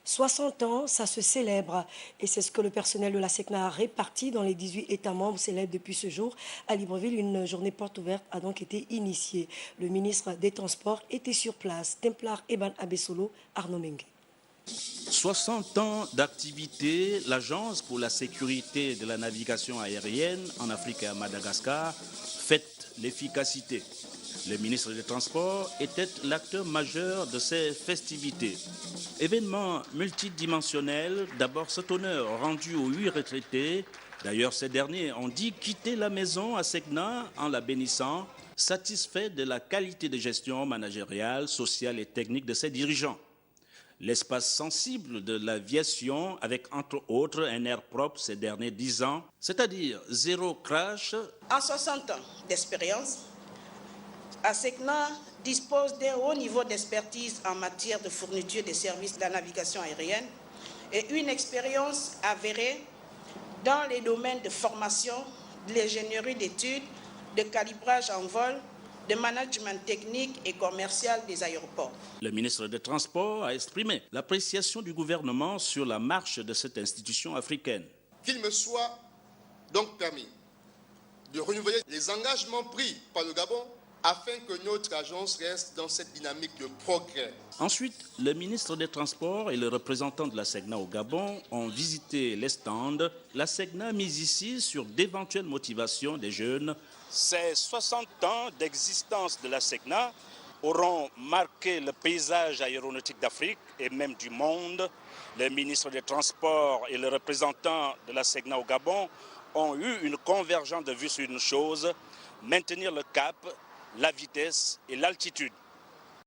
60 ans, ça se célèbre. Et c'est ce que le personnel de la SECNA a réparti dans les 18 États membres célèbres depuis ce jour. À Libreville, une journée porte ouverte a donc été initiée. Le ministre des Transports était sur place. Templar Eban Abesolo, Arnaud Mengue. 60 ans d'activité, l'Agence pour la sécurité de la navigation aérienne en Afrique et à Madagascar fête l'efficacité. Le ministre des Transports était l'acteur majeur de ces festivités. Événement multidimensionnel, d'abord cet honneur rendu aux 8 retraités. D'ailleurs, ces derniers ont dit quitter la maison à SECNA en la bénissant, satisfaits de la qualité de gestion managériale, sociale et technique de ses dirigeants. L'espace sensible de l'aviation avec entre autres un air propre ces derniers 10 ans, c'est-à-dire zéro crash. En 60 ans d'expérience, SECNA dispose d'un haut niveau d'expertise en matière de fourniture des services de la navigation aérienne et une expérience avérée dans les domaines de formation, de l'ingénierie d'études, de calibrage en vol, de management technique et commercial des aéroports. Le ministre des Transports a exprimé l'appréciation du gouvernement sur la marche de cette institution africaine. Qu'il me soit donc permis de renouveler les engagements pris par le Gabon afin que notre agence reste dans cette dynamique de progrès. Ensuite, le ministre des Transports et le représentant de la SECNA au Gabon ont visité les stands. La SECNA mise ici sur d'éventuelles motivations des jeunes. Ces 60 ans d'existence de la SECNA auront marqué le paysage aéronautique d'Afrique et même du monde. Le ministre des Transports et le représentant de la SECNA au Gabon ont eu une convergence de vues sur une chose, maintenir le cap, la vitesse et l'altitude.